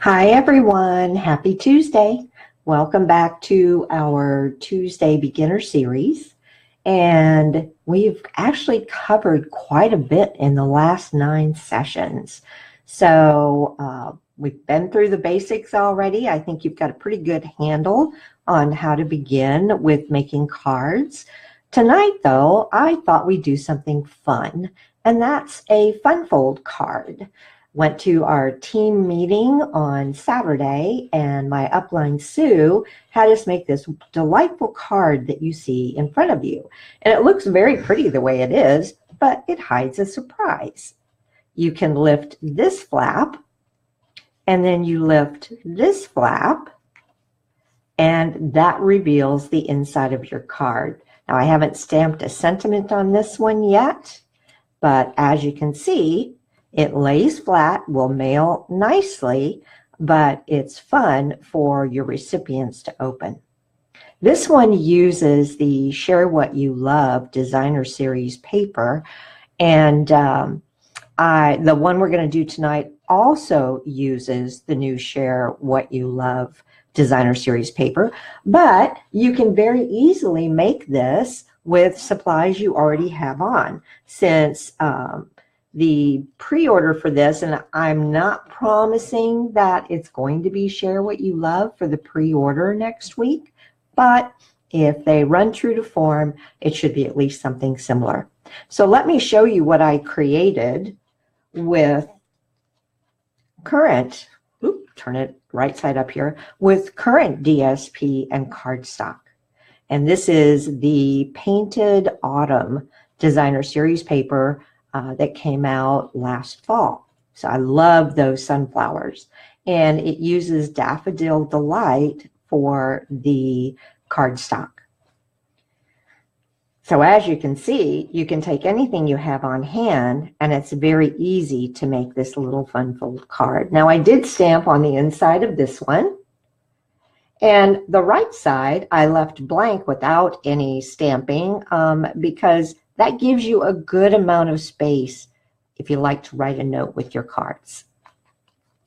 Hi everyone, happy Tuesday. Welcome back to our Tuesday beginner series. And we've actually covered quite a bit in the last 9 sessions. So we've been through the basics already. I think you've got a pretty good handle on how to begin with making cards. Tonight though, I thought we'd do something fun, and that's a fun fold card. Went to our team meeting on Saturday, and my upline Sue had us make this delightful card that you see in front of you. And it looks very pretty the way it is, but it hides a surprise. You can lift this flap, and then you lift this flap, and that reveals the inside of your card. Now, I haven't stamped a sentiment on this one yet, but as you can see, it lays flat, will mail nicely, but it's fun for your recipients to open. This one uses the Share What You Love Designer Series paper, and the one we're going to do tonight also uses the new Share What You Love Designer Series paper, but you can very easily make this with supplies you already have on, since the pre-order for this, and I'm not promising that it's going to be Share What You Love for the pre-order next week, but if they run true to form, it should be at least something similar. So let me show you what I created with current, turn it right side up here, with current DSP and cardstock. And this is the Painted Autumn Designer Series paper that came out last fall. So I love those sunflowers. And it uses Daffodil Delight for the cardstock. So as you can see, you can take anything you have on hand, and it's very easy to make this little fun fold card. Now, I did stamp on the inside of this one, and the right side I left blank without any stamping because that gives you a good amount of space if you like to write a note with your cards.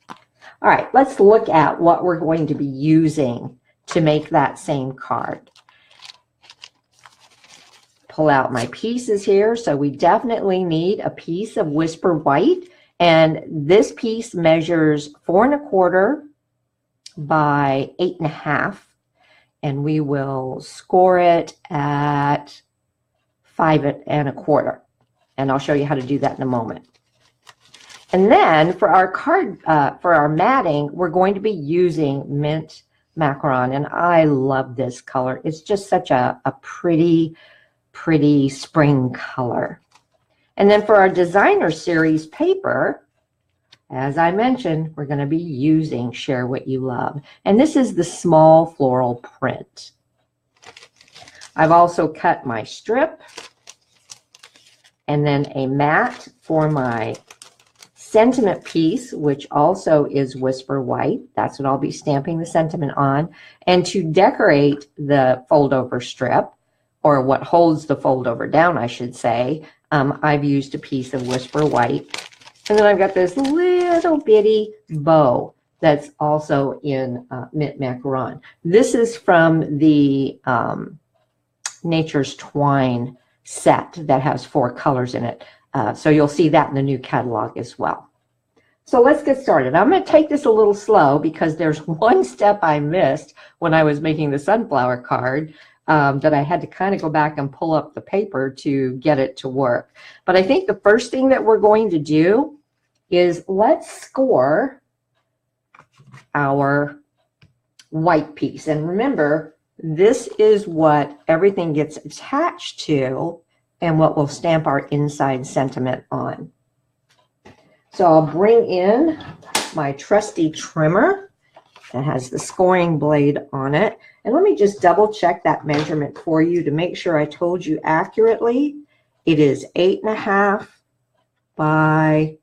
All right, let's look at what we're going to be using to make that same card. Pull out my pieces here. So we definitely need a piece of Whisper White, and this piece measures 4 1/4 by 8 1/2, and we will score it at 5 1/4, and I'll show you how to do that in a moment. And then for our card, for our matting, we're going to be using Mint Macron, and I love this color. It's just such a pretty spring color. And then for our Designer Series paper, as I mentioned, we're going to be using Share What You Love, and this is the small floral print. I've also cut my strip, and then a mat for my sentiment piece, which also is Whisper White. That's what I'll be stamping the sentiment on. And to decorate the fold over strip, or what holds the fold over down, I should say, I've used a piece of Whisper White. And then I've got this little bitty bow that's also in Mint Macaron. This is from the Nature's Twine set that has 4 colors in it. So you'll see that in the new catalog as well. So let's get started. I'm going to take this a little slow because there's one step I missed when I was making the sunflower card that I had to kind of go back and pull up the paper to get it to work. But I think the first thing that we're going to do is let's score our white piece. And remember, this is what everything gets attached to and what we'll stamp our inside sentiment on. So I'll bring in my trusty trimmer that has the scoring blade on it. And let me just double check that measurement for you to make sure I told you accurately. It is 8 1/2 by,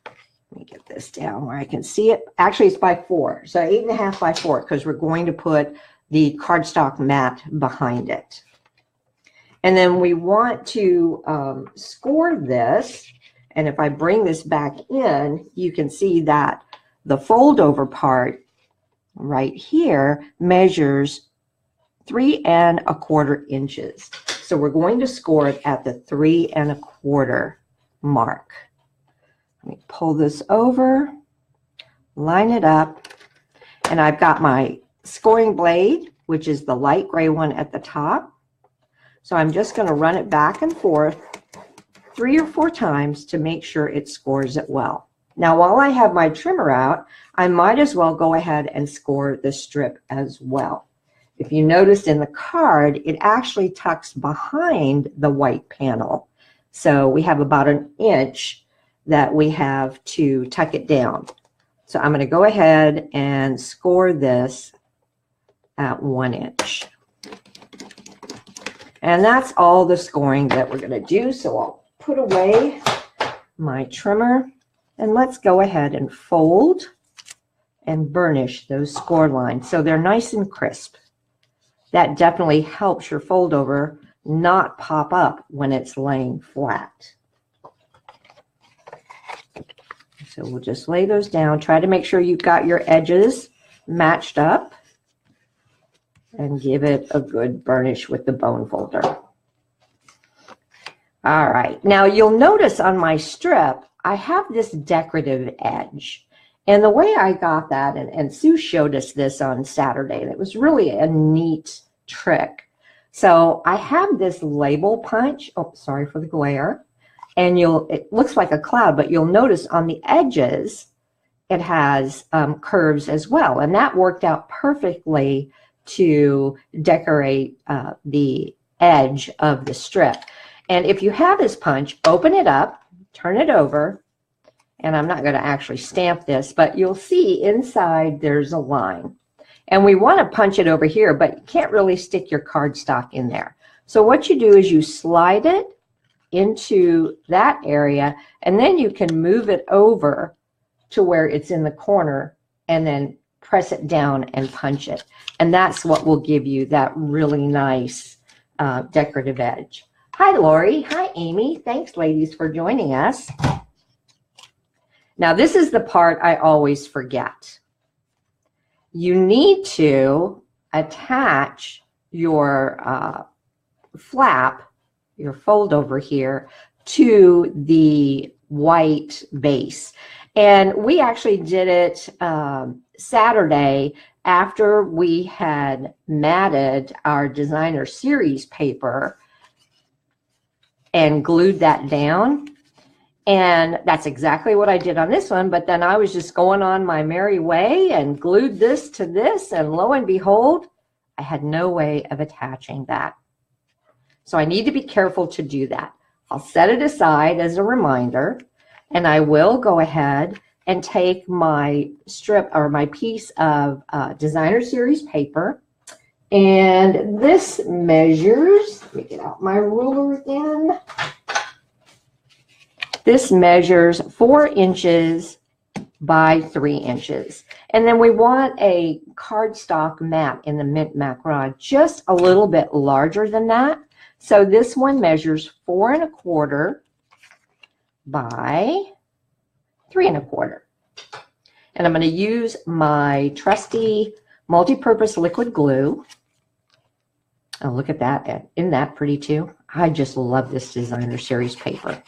let me get this down where I can see it. Actually, it's by 4. So 8 1/2 by 4, because we're going to put the cardstock mat behind it. And then we want to score this. And if I bring this back in, you can see that The fold over part right here measures 3¼ inches. So we're going to score it at the 3¼ mark. Let me pull this over, line it up, and I've got my scoring blade, which is the light gray one at the top. So I'm just going to run it back and forth 3 or 4 times to make sure it scores it well. Now, while I have my trimmer out, I might as well go ahead and score the strip as well. If you noticed in the card, it actually tucks behind the white panel. So we have about 1 inch that we have to tuck it down. So I'm going to go ahead and score this at 1 inch. And that's all the scoring that we're going to do. So I'll put away my trimmer and let's go ahead and fold and burnish those score lines so they're nice and crisp. That definitely helps your fold over not pop up when it's laying flat. So we'll just lay those down. Try to make sure you've got your edges matched up and give it a good burnish with the bone folder. All right, now you'll notice on my strip, I have this decorative edge. And the way I got that, and Sue showed us this on Saturday, and it was really a neat trick. So I have this label punch, oh, sorry for the glare, and it looks like a cloud, but you'll notice on the edges, it has curves as well. And that worked out perfectly to decorate the edge of the strip. And if you have this punch, open it up, turn it over, and I'm not going to actually stamp this, but you'll see inside there's a line. And we want to punch it over here, but you can't really stick your cardstock in there. So what you do is you slide it into that area, and then you can move it over to where it's in the corner and then press it down and punch it. And that's what will give you that really nice decorative edge. Hi, Lori. Hi, Amy. Thanks, ladies, for joining us. Now, this is the part I always forget. You need to attach your flap, your fold over here, to the white base. And we actually did it Saturday after we had matted our designer series paper and glued that down. And that's exactly what I did on this one, but then I was just going on my merry way and glued this to this, and lo and behold, I had no way of attaching that. So I need to be careful to do that. I'll set it aside as a reminder, and I will go ahead and take my strip or my piece of designer series paper, and this measures, let me get out my ruler again. This measures 4 inches by 3 inches. And then we want a cardstock mat in the mint Macron just a little bit larger than that. So this one measures 4 1/4 by 3 1/4. And I'm going to use my trusty multi-purpose liquid glue. Oh, look at that. Isn't that pretty too? I just love this designer series paper.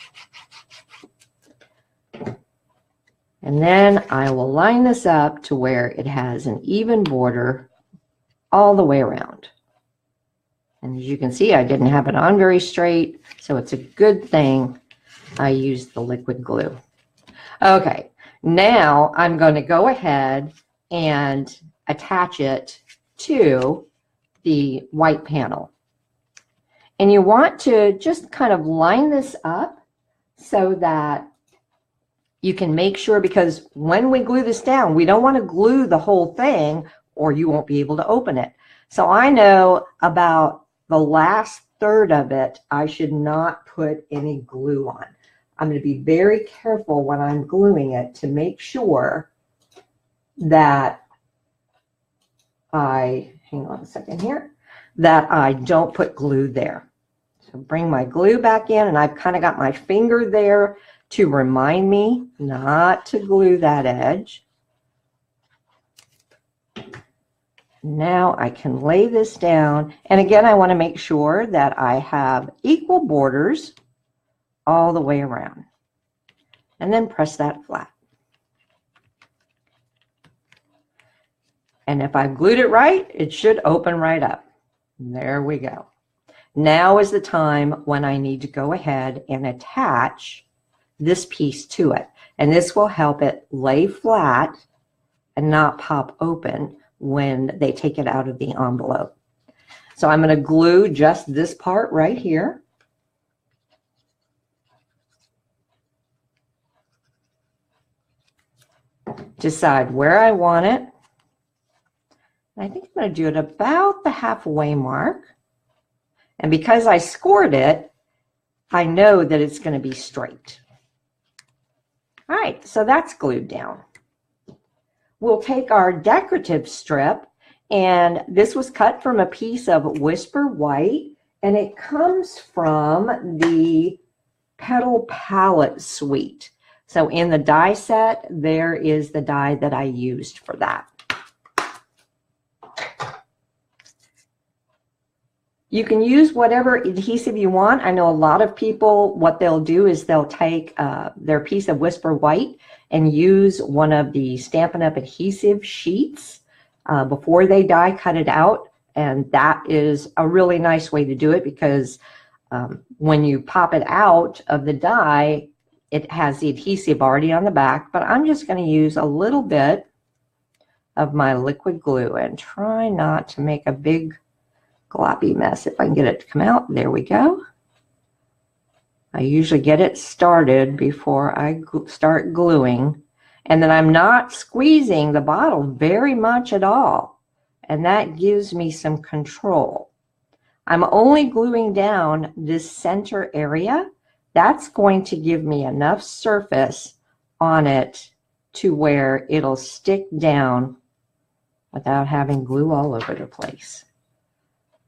And then I will line this up to where it has an even border all the way around. And as you can see, I didn't have it on very straight, so it's a good thing I used the liquid glue. Okay, now I'm going to go ahead and attach it to the white panel. And you want to just kind of line this up so that you can make sure, because when we glue this down, we don't want to glue the whole thing or you won't be able to open it. So I know about the last third of it, I should not put any glue on. I'm going to be very careful when I'm gluing it to make sure that hang on a second here, that I don't put glue there. So bring my glue back in, and I've kind of got my finger there to remind me not to glue that edge. Now I can lay this down. And again, I want to make sure that I have equal borders all the way around. And then press that flat. And if I've glued it right, it should open right up. There we go. Now is the time when I need to go ahead and attach this piece to it. And this will help it lay flat and not pop open when they take it out of the envelope. So I'm going to glue just this part right here. Decide where I want it. I think I'm going to do it about the halfway mark. And because I scored it, I know that it's going to be straight. All right, so that's glued down. We'll take our decorative strip, and this was cut from a piece of Whisper White, and it comes from the Petal Palette suite. So in the die set, there is the die that I used for that. You can use whatever adhesive you want. I know a lot of people, what they'll do is they'll take their piece of Whisper White and use one of the Stampin' Up! Adhesive sheets before they die, cut it out. And that is a really nice way to do it because when you pop it out of the die, it has the adhesive already on the back. But I'm just going to use a little bit of my liquid glue and try not to make a big gloppy mess. If I can get it to come out, there we go. I usually get it started before I start gluing, and then I'm not squeezing the bottle very much at all, and that gives me some control. I'm only gluing down this center area. That's going to give me enough surface on it to where it'll stick down without having glue all over the place.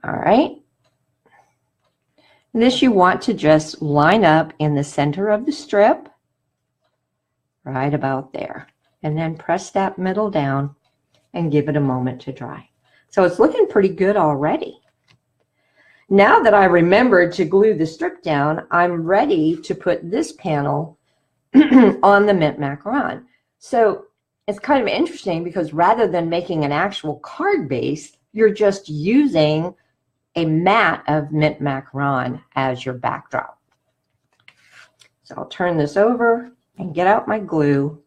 All right. This you want to just line up in the center of the strip, right about there, and then press that middle down and give it a moment to dry. So it's looking pretty good already. Now that I remembered to glue the strip down, I'm ready to put this panel on the mint macaron. So it's kind of interesting because rather than making an actual card base, you're just using a mat of mint macaron as your backdrop. So I'll turn this over and get out my glue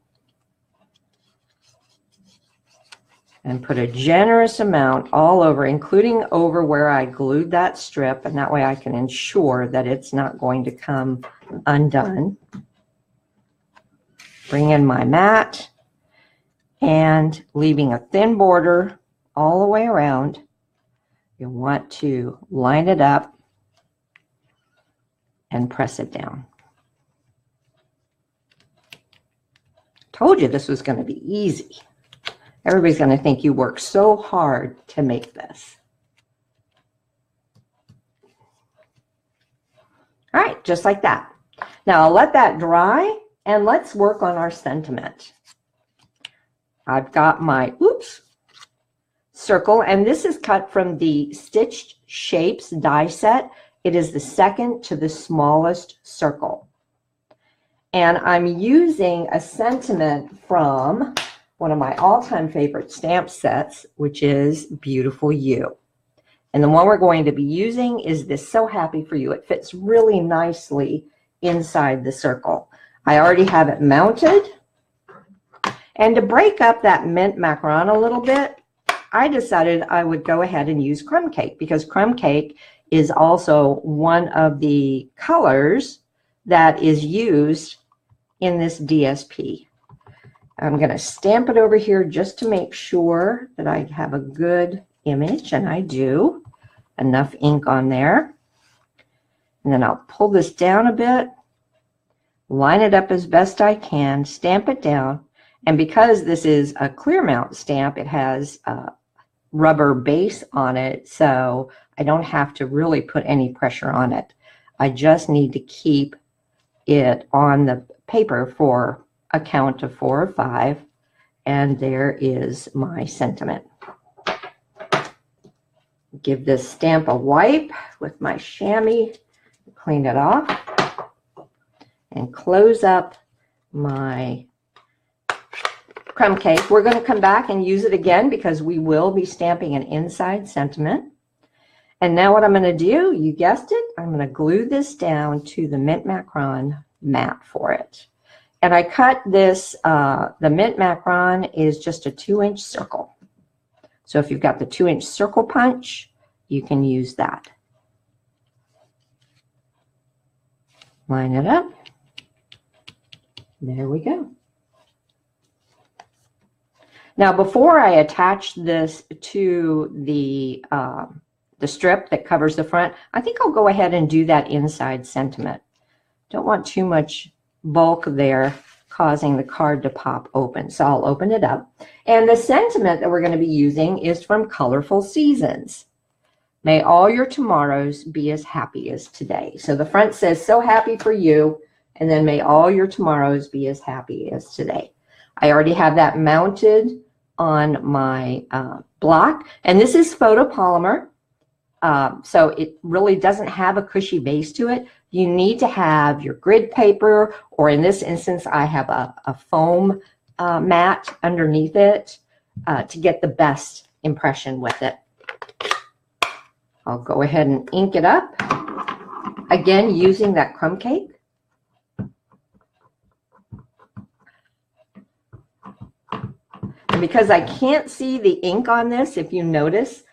and put a generous amount all over, including over where I glued that strip, and that way I can ensure that it's not going to come undone. Bring in my mat and leaving a thin border all the way around. You want to line it up and press it down. Told you this was going to be easy. Everybody's going to think you worked so hard to make this. All right, just like that. Now I'll let that dry and let's work on our sentiment. I've got my, circle, and this is cut from the Stitched Shapes die set. It is the second to the smallest circle. And I'm using a sentiment from one of my all-time favorite stamp sets, which is Beautiful You. And the one we're going to be using is this So Happy For You. It fits really nicely inside the circle. I already have it mounted. And to break up that mint macaron a little bit, I decided I would go ahead and use crumb cake because crumb cake is also one of the colors that is used in this DSP. I'm going to stamp it over here just to make sure that I have a good image, and I do. Enough ink on there. And then I'll pull this down a bit, line it up as best I can, stamp it down. And because this is a clear mount stamp, it has a rubber base on it, so I don't have to really put any pressure on it. I just need to keep it on the paper for a count of 4 or 5, And there is my sentiment. Give this stamp a wipe with my chamois, clean it off, and close up my crumb cake. We're going to come back and use it again because we will be stamping an inside sentiment. And now what I'm going to do, you guessed it, I'm going to glue this down to the Mint Macron mat for it. And I cut this, the Mint Macron is just a 2-inch circle. So if you've got the 2-inch circle punch, you can use that. Line it up. There we go. Now before I attach this to the strip that covers the front, I think I'll go ahead and do that inside sentiment. Don't want too much bulk there causing the card to pop open. So I'll open it up. And the sentiment that we're going to be using is from Colorful Seasons. May all your tomorrows be as happy as today. So the front says, so happy for you. And then may all your tomorrows be as happy as today. I already have that mounted on my block. And this is photopolymer. So it really doesn't have a cushy base to it. You need to have your grid paper, or in this instance, I have a foam mat underneath it to get the best impression with it. I'll go ahead and ink it up. Again, using that crumb cake. And because I can't see the ink on this, if you notice,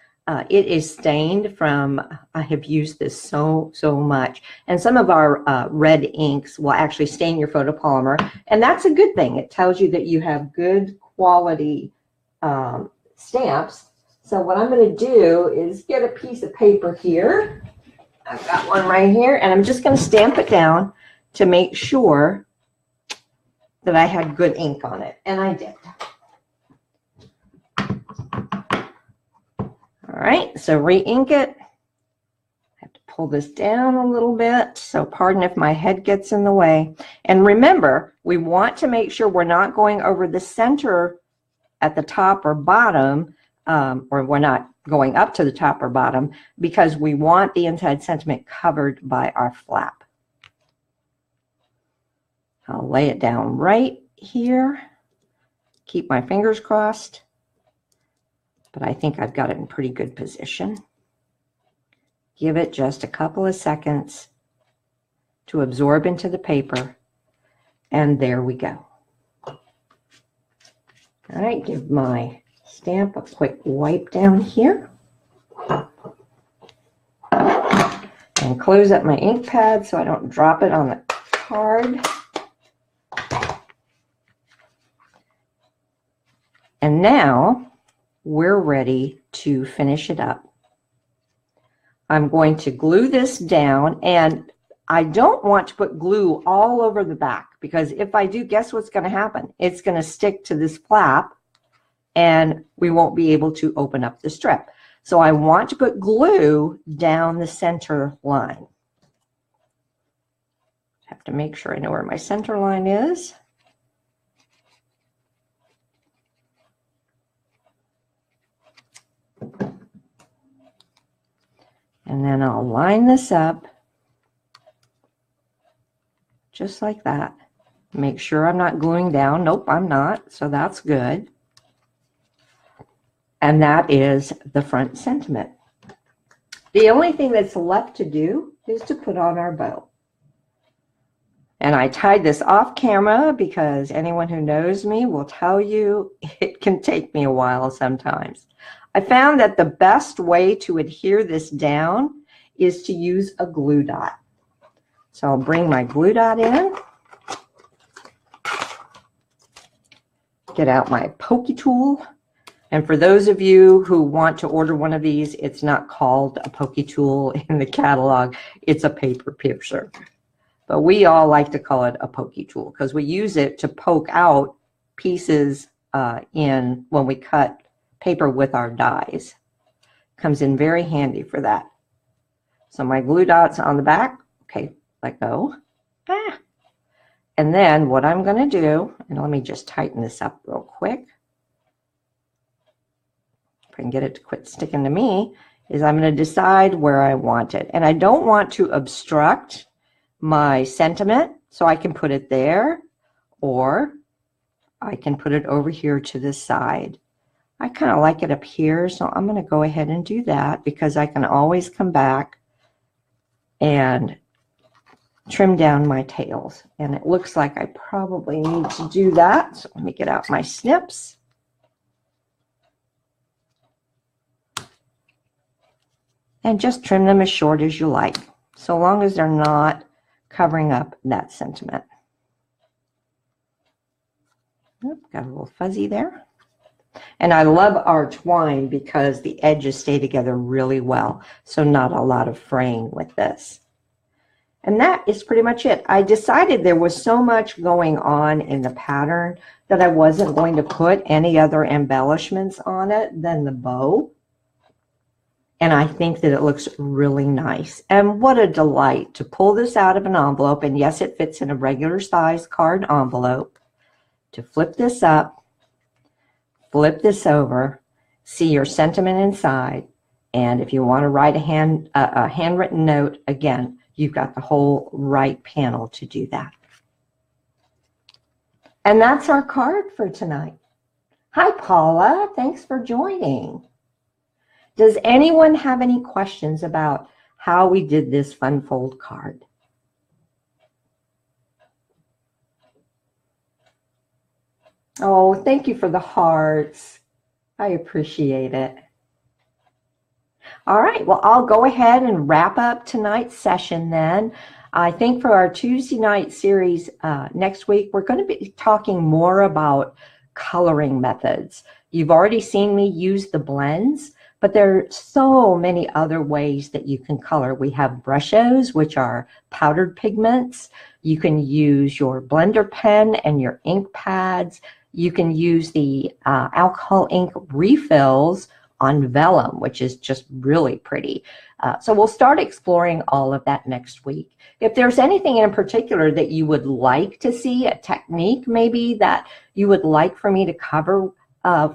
it is stained from, I have used this so much. And some of our red inks will actually stain your photopolymer. And that's a good thing. It tells you that you have good quality stamps. So what I'm going to do is get a piece of paper here. I've got one right here. And I'm just going to stamp it down to make sure that I had good ink on it. And I did. All right, so re-ink it. I have to pull this down a little bit, so pardon if my head gets in the way. And remember, we want to make sure we're not going over the center at the top or bottom, or we're not going up to the top or bottom, because we want the inside sentiment covered by our flap. I'll lay it down right here. Keep my fingers crossed. But I think I've got it in pretty good position. Give it just a couple of seconds to absorb into the paper, and there we go. All right, give my stamp a quick wipe down here. And close up my ink pad so I don't drop it on the card. And now we're ready to finish it up. I'm going to glue this down, and I don't want to put glue all over the back, because if I do, guess what's going to happen? It's going to stick to this flap and we won't be able to open up the strip. So I want to put glue down the center line. Have to make sure I know where my center line is. And then I'll line this up just like that. Make sure I'm not gluing down. Nope, I'm not. So that's good. And that is the front sentiment. The only thing that's left to do is to put on our bow. And I tied this off camera because anyone who knows me will tell you it can take me a while sometimes. I found that the best way to adhere this down is to use a glue dot. So I'll bring my glue dot in, get out my pokey tool. And for those of you who want to order one of these, it's not called a pokey tool in the catalog. It's a paper piercer. But we all like to call it a pokey tool because we use it to poke out pieces in when we cut paper with our dies. Comes in very handy for that. So my glue dot's on the back. Okay, let go. And then what I'm going to do, and let me just tighten this up real quick. if I can get it to quit sticking to me, is I'm going to decide where I want it. And I don't want to obstruct my sentiment, so I can put it there, or I can put it over here to the side. I kind of like it up here, so I'm going to go ahead and do that because I can always come back and trim down my tails. And it looks like I probably need to do that. So let me get out my snips. And just trim them as short as you like, so long as they're not covering up that sentiment. Oop, got a little fuzzy there. And I love our twine because the edges stay together really well, so not a lot of fraying with this. And that is pretty much it. I decided there was so much going on in the pattern that I wasn't going to put any other embellishments on it than the bow. And I think that it looks really nice. And what a delight to pull this out of an envelope. And yes, it fits in a regular size card envelope. To flip this up, flip this over, see your sentiment inside. And if you want to write a handwritten note, again, you've got the whole right panel to do that. And that's our card for tonight. Hi, Paula. Thanks for joining. Does anyone have any questions about how we did this fun fold card? Oh, thank you for the hearts. I appreciate it. All right, well, I'll go ahead and wrap up tonight's session then. I think for our Tuesday night series next week, we're going to be talking more about coloring methods. You've already seen me use the blends, but there are so many other ways that you can color. We have brushes, which are powdered pigments. You can use your blender pen and your ink pads. You can use the alcohol ink refills on vellum, which is just really pretty. So we'll start exploring all of that next week. If there's anything in particular that you would like to see, a technique maybe that you would like for me to cover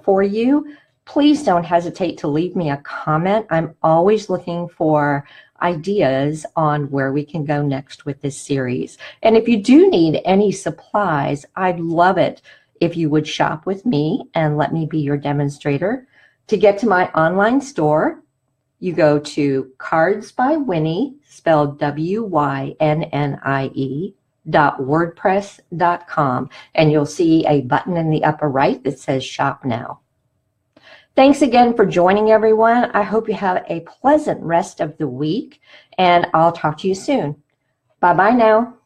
for you, please don't hesitate to leave me a comment. I'm always looking for ideas on where we can go next with this series. And if you do need any supplies, I'd love it if you would shop with me and let me be your demonstrator. To get to my online store, you go to Cards by Winnie, spelled WYNNIE.wordpress.com, and you'll see a button in the upper right that says Shop Now. Thanks again for joining, everyone. I hope you have a pleasant rest of the week, and I'll talk to you soon. Bye-bye now.